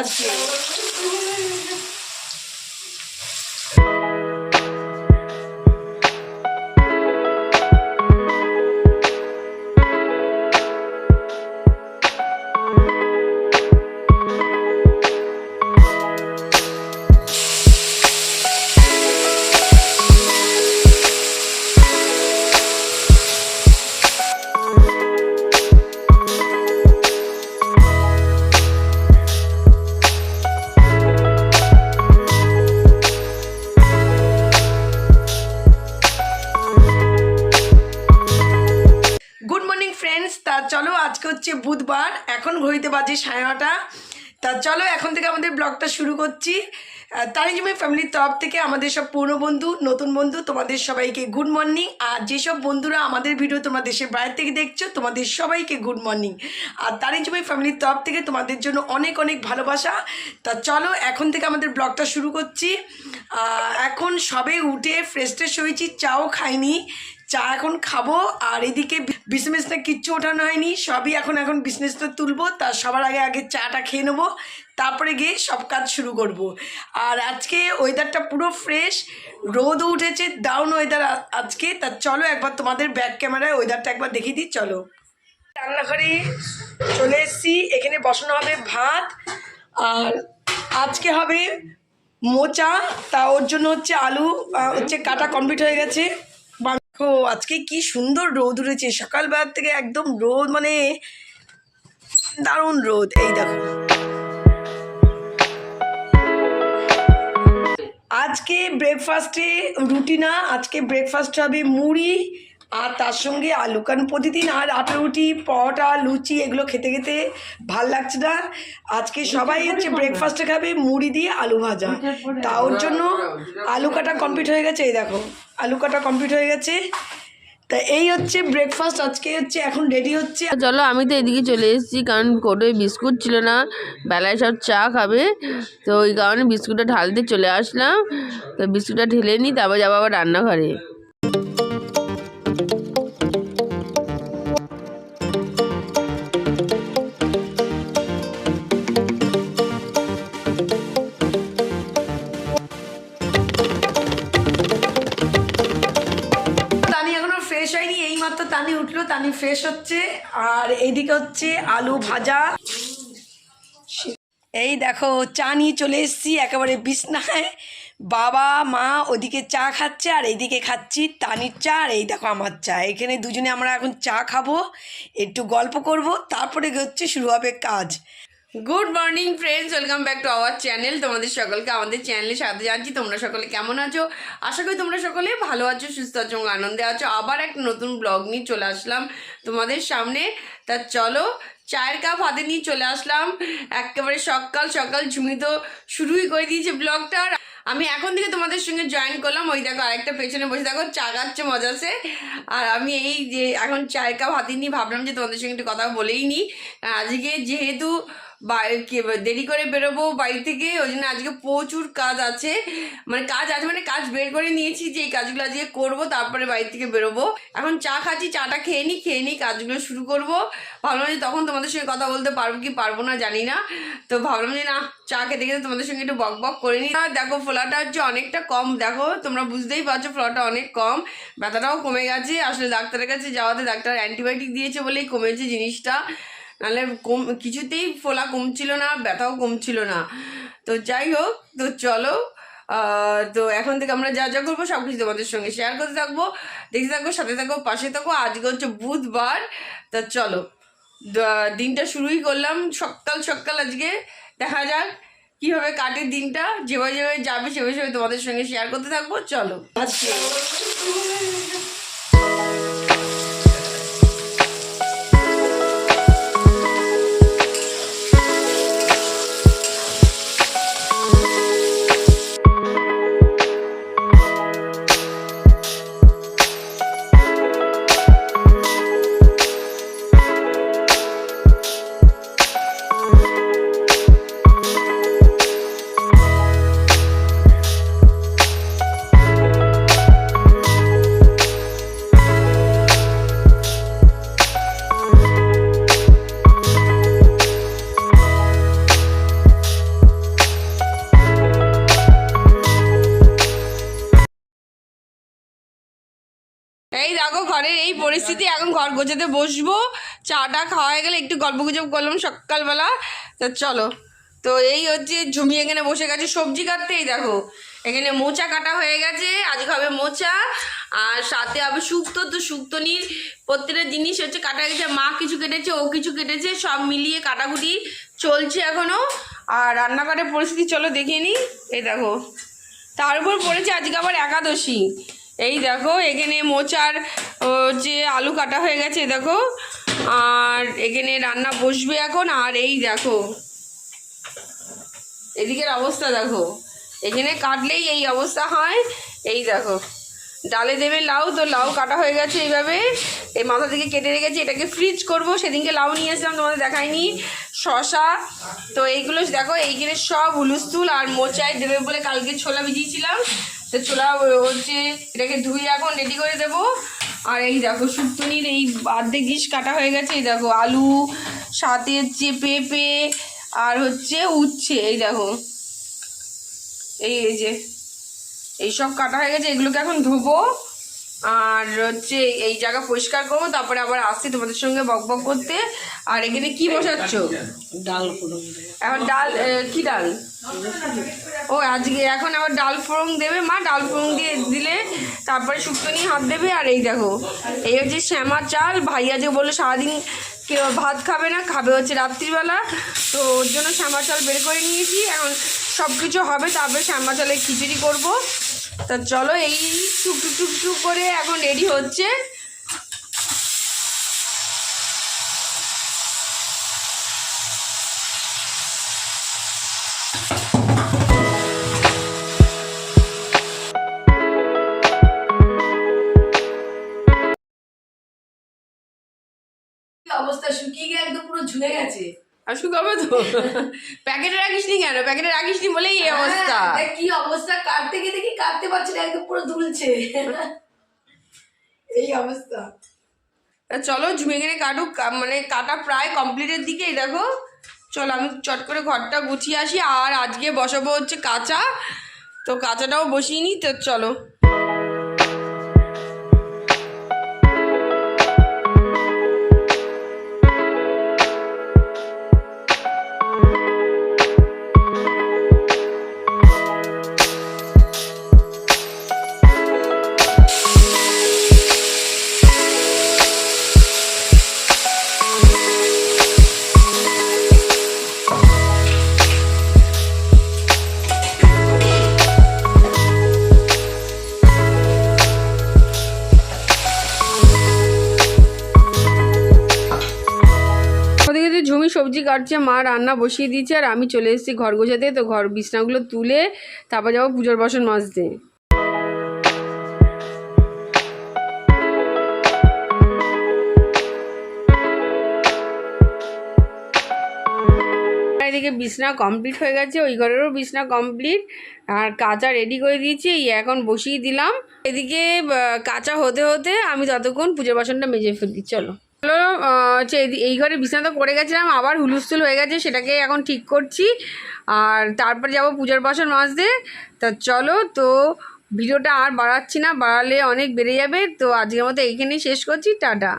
ভাজছে। তা চলো আজকে হচ্ছে বুধবার, এখন ঘড়িতে বাজে 9:30। তা চলো এখন থেকে আমাদের ব্লগটা শুরু করছি। তানিজুমি ফ্যামিলির তরফ থেকে আমাদের সব পুরনো বন্ধু, নতুন বন্ধু, তোমাদের সবাইকে গুড মর্নিং। আর যেসব বন্ধুরা আমাদের ভিডিও তোমরা দেশের বাইরে থেকে দেখছো, তোমাদের সবাইকে গুড মর্নিং। আর তানিজুমি ফ্যামিলির তরফ থেকে তোমাদের জন্য অনেক অনেক ভালোবাসা। তা চলো এখন থেকে আমাদের ব্লগটা শুরু করছি। এখন সবে উঠে ফ্রেশ ট্রেশ হয়েছি, চাও খাইনি, চা এখন খাবো। আর এদিকে বিজনেসটা কিচ্ছু ওঠানো হয়নি, সবই এখন বিজনেসটা তুলবো। তার সবার আগে চাটা খেয়ে নেবো, তারপরে গিয়ে সব কাজ শুরু করব। আর আজকে ওয়েদারটা পুরো ফ্রেশ, রোদও উঠেছে, দারুণ ওয়েদার আজকে। তা চলো একবার তোমাদের ব্যাক ক্যামেরায় ওয়েদারটা একবার দেখিয়ে দিই। চলো রান্নাঘরে চলে এসেছি, এখানে বসানো হবে ভাত, আর আজকে হবে মোচা। তা ওর জন্য হচ্ছে আলু হচ্ছে কাটা কমপ্লিট হয়ে গেছে। ও আজকে কি সুন্দর রোদ উঠেছে, সকালবেলার থেকে একদম রোদ, মানে দারুণ রোদ। এই দেখো আজকে ব্রেকফাস্টে রুটি না, আজকে ব্রেকফাস্ট হবে মুড়ি আর তার সঙ্গে আলু। কারণ প্রতিদিন আর আটা রুটি, পরোটা, লুচি এগুলো খেতে খেতে ভাল লাগছে না। আজকে সবাই হচ্ছে ব্রেকফাস্টে খাবে মুড়ি দিয়ে আলু ভাজা। তা ওর জন্য আলু কাটা কমপ্লিট হয়ে গেছে। এই দেখো আলু কাটা কমপ্লিট হয়ে গেছে। তা এই হচ্ছে ব্রেকফাস্ট আজকে, হচ্ছে এখন রেডি হচ্ছে। চলো আমি তো এদিকে চলে এসেছি, কারণ কোটোয় বিস্কুট ছিল না, বেলায় সব চা খাবে, তো ওই কারণে বিস্কুটটা ঢালতে চলে আসলাম। তো বিস্কুটটা ঢেলে নিই, তারপর যাবো আবার রান্নাঘরে। ফ্রেশ হয়নি, এইমাত্র তানি উঠলো, তানি ফ্রেশ হচ্ছে। আর এইদিকে হচ্ছে আলু ভাজা। এই দেখো চা নিয়ে চলে এসেছি একেবারে বিছনায়, বাবা মা ওদিকে চা খাচ্ছে আর এইদিকে খাচ্ছি তানির চা, আর এই দেখো আমার চা। এখানে দুজনে আমরা এখন চা খাবো, একটু গল্প করব, তারপরে হচ্ছে শুরু হবে কাজ। Good morning friends, welcome back to our channel. তোমাদের সকলকে আমাদের চ্যানেলে সাথে জানছি। তোমরা সকলে কেমন আছো? আশা করি তোমরা সকলে ভালো আছো, সুস্থ আছো এবং আনন্দে আছো। আবার একটা নতুন ব্লগ নিয়ে চলে আসলাম তোমাদের সামনে। তা চলো চায়ের কাপ হাতে নিয়ে চলে আসলাম, একেবারে সকাল সকাল ঝুমি তো শুরুই করে দিয়েছে ব্লগটা। আমি এখন থেকে তোমাদের সঙ্গে জয়েন করলাম। ওই দেখো আরেকটা পেছনে বসে দেখো চা খাচ্ছে মজাসে। আর আমি এই যে এখন চায়ের কাপ হাতে নিয়ে ভাবলাম যে তোমাদের সঙ্গে একটু কথা বলেই নিই। আজকে যেহেতু দেরি করে বেরোবো বাড়ি থেকে, ওই জন্য আজকে প্রচুর কাজ আছে, মানে কাজ বের করে নিয়েছি যে এই কাজগুলো আজকে করবো, তারপরে বাড়ি থেকে বেরোবো। এখন চা খাচ্ছি, চাটা খেয়ে নিই কাজগুলো শুরু করবো। ভাবলাম যে তখন তোমাদের সঙ্গে কথা বলতে পারবো কি পারবো না জানি না, তো ভাবলাম যে না চা খেতে খেতে তোমাদের সঙ্গে একটু বক করে নিই। আর দেখো ফোলাটা হচ্ছে অনেকটা কম, দেখো তোমরা বুঝতেই পারছো ফোলাটা অনেক কম, ব্যথাটাও কমে গেছে। আসলে ডাক্তারের কাছে যাওয়াতে ডাক্তার অ্যান্টিবায়োটিক দিয়েছে বলেই কমেছে জিনিসটা, নাহলে কিছুতেই ফোলা কমছিল না, ব্যথাও কমছিল না। তো যাই হোক, তো চলো তো এখন থেকে আমরা যা যা করবো সব কিছু তোমাদের সঙ্গে শেয়ার করতে থাকবো, দেখতে থাকবো, সাথে থাকবো, পাশে থাকো। আজকে হচ্ছে বুধবার। তা চলো দিনটা শুরুই করলাম সকাল সকাল। আজকে দেখা যাক কীভাবে কাটে দিনটা, যেভাবে যাবে সেভাবে তোমাদের সঙ্গে শেয়ার করতে থাকবো। চলো আজকে দেখো ঘরের এই পরিস্থিতি, এখন ঘর গোছাতে বসবো, চাটা খাওয়া হয়ে গেলে একটু গল্প গুজব করলাম সকালবেলা। তা চলো, তো এই হচ্ছে ঝুমি এখানে বসে গেছে সবজি কাটতে। এই দেখো এখানে মোচা কাটা হয়ে গেছে, আজকে হবে মোচা আর সাথে হবে শুক্তো। তো শুক্তনির প্রত্যেকটা জিনিস হচ্ছে কাটা গেছে, মা কিছু কেটেছে, ও কিছু কেটেছে, সব মিলিয়ে কাটাকুটি চলছে এখনো। আর রান্নাঘরের পরিস্থিতি চলো দেখিয়ে নিই। এই দেখো তার উপর পড়েছে আজকে আবার একাদশী। এই দেখো এখানে মোচার যে আলু কাটা হয়ে গেছে দেখো, আর এখানে রান্না বসবে এখন। আর এই দেখো এদিকের অবস্থা দেখো, এখানে কাটলেই এই অবস্থা হয়। এই দেখো ডালে দেবে লাউ, তো লাউ কাটা হয়ে গেছে এইভাবে, এই মাথা থেকে কেটে রেখেছি, এটাকে ফ্রিজ করব। সেদিনকে লাউ নিয়ে এসেছিলাম, তোমাদের দেখাইনি। শশা, তো এইগুলো দেখো এইখানে সব হুলুস্থুল। আর মোচায় দেবে বলে কালকে ছোলা ভিজিয়েছিলাম, তো ছোলা হচ্ছে এটাকে ধুয়ে এখন রেডি করে দেবো। আর এই দেখো শুক্তনির এই অর্ধেক ডিশ কাটা হয়ে গেছে। এই দেখো আলু, সাথে হচ্ছে পেঁপে আর হচ্ছে উচ্ছে। এই দেখো এই যে এইসব কাটা হয়ে গেছে, এগুলোকে এখন ধোবো আর হচ্ছে এই জায়গা পরিষ্কার করবো, তারপরে আবার আসছি তোমাদের সঙ্গে বক বক করতে। আর এখানে কি বসাচ্ছ? ডাল এখন ডাল, কি ডাল? ও আজকে এখন আবার ডাল ফোড়ন দেবে মা, ডাল ফোড়ন দিয়ে দিলে তারপরে শুক্তো নিয়ে হাত দেবে। আর এই দেখো এই হচ্ছে শ্যামা চাল, ভাইয়া যে বললো সারাদিন কেউ ভাত খাবে না, খাবে হচ্ছে রাত্রিবেলা, তো ওর জন্য শ্যামা চাল বের করে নিয়েছি। এখন সব কিছু হবে, তারপরে শ্যামা চালের খিচুড়ি করব। তা চলো এই টুক টুক টুক করে এখন রেডি হচ্ছে। অবস্থা শুকিয়ে গিয়ে একদম পুরো ঝুলে গেছে। আর শুকাবে তো, প্যাকেটে রাখিস নি কেন? প্যাকেটে রাখিস নি বলেই এই অবস্থা। দেখ কি অবস্থা, কাটতে গিয়ে দেখি কাটতে পারছি না, একদম পুরো দুলছে এই অবস্থা। তা চলো ঝুমেখানে কাটুক, মানে কাটা প্রায় কমপ্লিটের দিকে। এই দেখো চলো আমি চট করে ঘরটা গুছিয়ে আসি। আর আজকে বসাবো হচ্ছে কাঁচা, তো কাঁচাটাও বসিয়ে নিই। তো চলো ওদিকে ঝুমি সবজি কাটছে, মা রান্না বসিয়ে দিয়েছে, আর আমি চলে এসেছি ঘর গোছাতে। তো ঘর বিছনাগুলো তুলে তারপর যাবো পুজোর বাসন মাজতে। এদিকে বিছনা কমপ্লিট হয়ে গেছে, ওই ঘরেরও বিছনা কমপ্লিট, আর কাঁচা রেডি করে দিয়েছি, এই এখন বসিয়ে দিলাম। এদিকে কাঁচা হতে হতে আমি ততক্ষণ পুজোর বাসনটা মেজে ফেলি। চলো চলো হচ্ছে এই ঘরে বিছানা তো করে গেছিলাম, আবার হুলস্থুল হয়ে গেছে, সেটাকে এখন ঠিক করছি। আর তারপর যাব পুজোর বাসন মাজতে। তা চলো, তো ভিডিওটা আর বাড়াচ্ছি না, বাড়ালে অনেক বেড়ে যাবে। তো আজকের মতো এইখানেই শেষ করছি, টাটা।